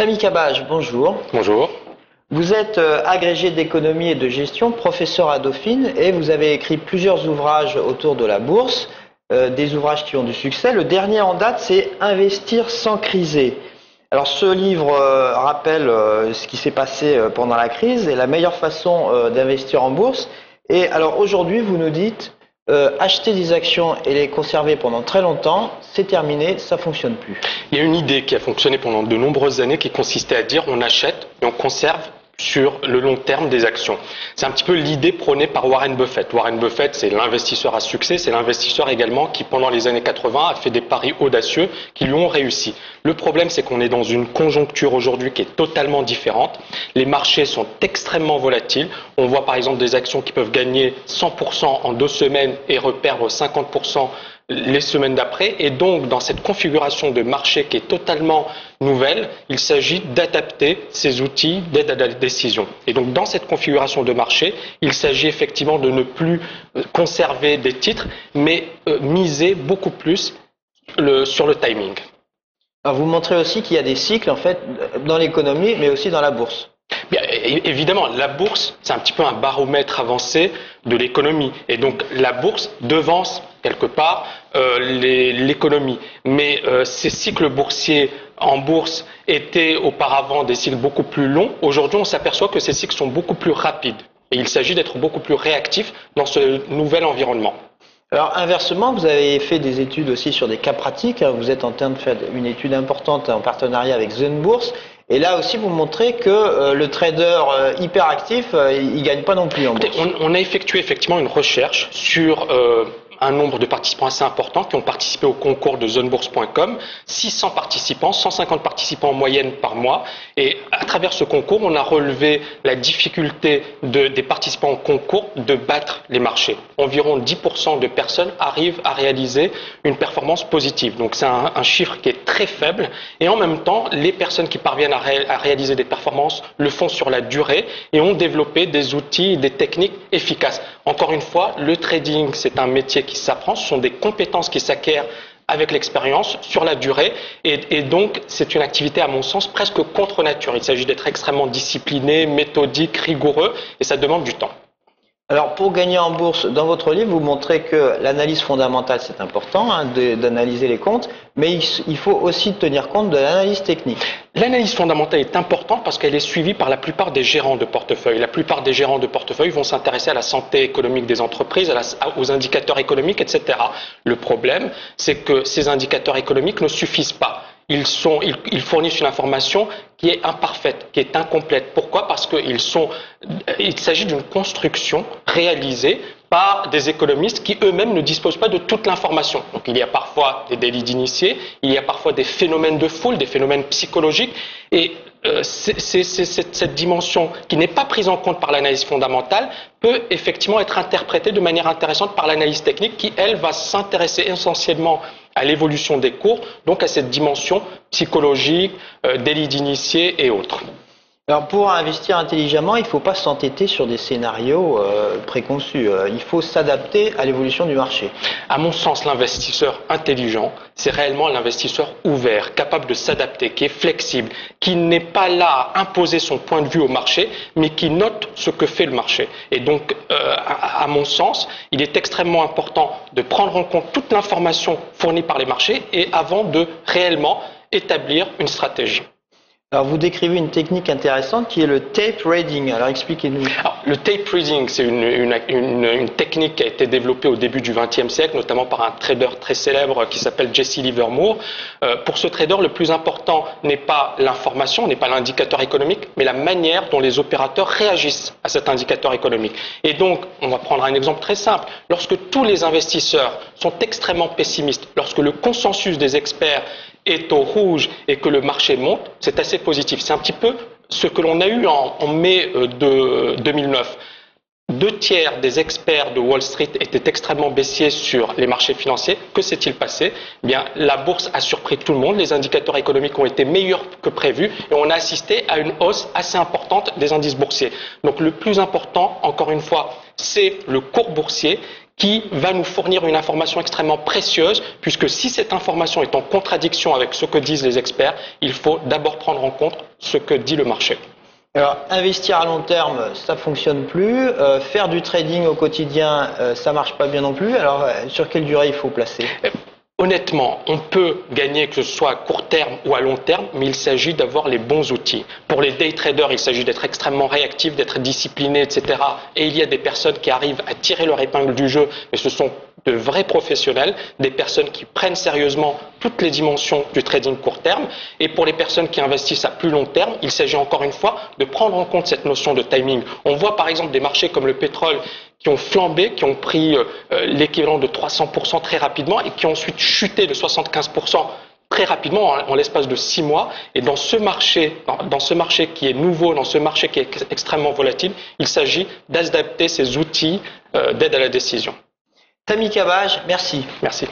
Samy Cabage, bonjour. Bonjour. Vous êtes agrégé d'économie et de gestion, professeur à Dauphine, et vous avez écrit plusieurs ouvrages autour de la bourse, des ouvrages qui ont du succès. Le dernier en date, c'est Investir sans criser. Alors ce livre rappelle ce qui s'est passé pendant la crise et la meilleure façon d'investir en bourse. Et alors aujourd'hui, vous nous dites acheter des actions et les conserver pendant très longtemps, c'est terminé, ça fonctionne plus. Il y a une idée qui a fonctionné pendant de nombreuses années qui consistait à dire on achète et on conserve sur le long terme des actions. C'est un petit peu l'idée prônée par Warren Buffett. Warren Buffett, c'est l'investisseur à succès, c'est l'investisseur également qui, pendant les années 80, a fait des paris audacieux qui lui ont réussi. Le problème, c'est qu'on est dans une conjoncture aujourd'hui qui est totalement différente. Les marchés sont extrêmement volatiles. On voit par exemple des actions qui peuvent gagner 100% en 2 semaines et reperdre 50% les semaines d'après. Et donc, dans cette configuration de marché qui est totalement nouvelle, il s'agit d'adapter ces outils d'aide à la décision. Et donc, dans cette configuration de marché, il s'agit effectivement de ne plus conserver des titres, mais miser beaucoup plus sur le timing. Alors vous montrez aussi qu'il y a des cycles en fait dans l'économie, mais aussi dans la bourse. Bien, évidemment, la bourse, c'est un petit peu un baromètre avancé de l'économie. Et donc, la bourse devance quelque part l'économie. Mais ces cycles boursiers en bourse étaient auparavant des cycles beaucoup plus longs. Aujourd'hui, on s'aperçoit que ces cycles sont beaucoup plus rapides. Et il s'agit d'être beaucoup plus réactif dans ce nouvel environnement. Alors inversement, vous avez fait des études aussi sur des cas pratiques. Vous êtes en train de faire une étude importante en partenariat avec Zen Bourse. Et là aussi, vous montrez que le trader hyperactif, il gagne pas non plus en bourse. On a effectué effectivement une recherche sur un nombre de participants assez important qui ont participé au concours de zonebourse.com, 600 participants, 150 participants en moyenne par mois. Et à travers ce concours, on a relevé la difficulté des participants au concours de battre les marchés. Environ 10% de personnes arrivent à réaliser une performance positive. Donc c'est un chiffre qui est très faible. Et en même temps, les personnes qui parviennent à réaliser des performances le font sur la durée et ont développé des outils, des techniques efficaces. Encore une fois, le trading, c'est un métier qui s'apprend, ce sont des compétences qui s'acquièrent avec l'expérience sur la durée et donc c'est une activité à mon sens presque contre nature. Il s'agit d'être extrêmement discipliné, méthodique, rigoureux et ça demande du temps. Alors pour gagner en bourse, dans votre livre, vous montrez que l'analyse fondamentale c'est important d'analyser les comptes, mais il faut aussi tenir compte de l'analyse technique. L'analyse fondamentale est importante parce qu'elle est suivie par la plupart des gérants de portefeuille. La plupart des gérants de portefeuille vont s'intéresser à la santé économique des entreprises, aux indicateurs économiques, etc. Le problème, c'est que ces indicateurs économiques ne suffisent pas. Ils fournissent une information qui est imparfaite, qui est incomplète. Pourquoi ? Parce qu'il s'agit d'une construction réalisée par des économistes qui eux-mêmes ne disposent pas de toute l'information. Donc il y a parfois des délits d'initiés, il y a parfois des phénomènes de foule, des phénomènes psychologiques, et cette dimension qui n'est pas prise en compte par l'analyse fondamentale peut effectivement être interprétée de manière intéressante par l'analyse technique qui, elle, va s'intéresser essentiellement à l'évolution des cours, donc à cette dimension psychologique, délits d'initiés et autres. Alors pour investir intelligemment, il ne faut pas s'entêter sur des scénarios préconçus. Il faut s'adapter à l'évolution du marché. À mon sens, l'investisseur intelligent, c'est réellement l'investisseur ouvert, capable de s'adapter, qui est flexible, qui n'est pas là à imposer son point de vue au marché, mais qui note ce que fait le marché. Et donc, à mon sens, il est extrêmement important de prendre en compte toute l'information fournie par les marchés et avant de réellement établir une stratégie. Alors vous décrivez une technique intéressante qui est le tape reading. Alors expliquez-nous. Le tape reading, c'est une technique qui a été développée au début du XXe siècle, notamment par un trader très célèbre qui s'appelle Jesse Livermore. Pour ce trader, le plus important n'est pas l'information, n'est pas l'indicateur économique, mais la manière dont les opérateurs réagissent à cet indicateur économique. Et donc, on va prendre un exemple très simple. Lorsque tous les investisseurs sont extrêmement pessimistes, lorsque le consensus des experts est au rouge et que le marché monte, c'est assez positif. C'est un petit peu ce que l'on a eu en mai de 2009. 2/3 des experts de Wall Street étaient extrêmement baissiers sur les marchés financiers. Que s'est-il passé ? Eh bien, la bourse a surpris tout le monde. Les indicateurs économiques ont été meilleurs que prévu et on a assisté à une hausse assez importante des indices boursiers. Donc, le plus important, encore une fois, c'est le cours boursier qui va nous fournir une information extrêmement précieuse, puisque si cette information est en contradiction avec ce que disent les experts, il faut d'abord prendre en compte ce que dit le marché. Alors, investir à long terme, ça fonctionne plus. Faire du trading au quotidien, ça marche pas bien non plus. Alors, sur quelle durée il faut placer? Honnêtement, on peut gagner que ce soit à court terme ou à long terme, mais il s'agit d'avoir les bons outils. Pour les day traders, il s'agit d'être extrêmement réactif, d'être discipliné, etc. Et il y a des personnes qui arrivent à tirer leur épingle du jeu, mais ce sont de vrais professionnels, des personnes qui prennent sérieusement toutes les dimensions du trading court terme. Et pour les personnes qui investissent à plus long terme, il s'agit encore une fois de prendre en compte cette notion de timing. On voit par exemple des marchés comme le pétrole qui ont flambé, qui ont pris l'équivalent de 300% très rapidement et qui ont ensuite chuté de 75% très rapidement en l'espace de 6 mois. Et dans ce marché qui est nouveau, dans ce marché qui est extrêmement volatile, il s'agit d'adapter ces outils d'aide à la décision. Samy Cabage, merci. Merci.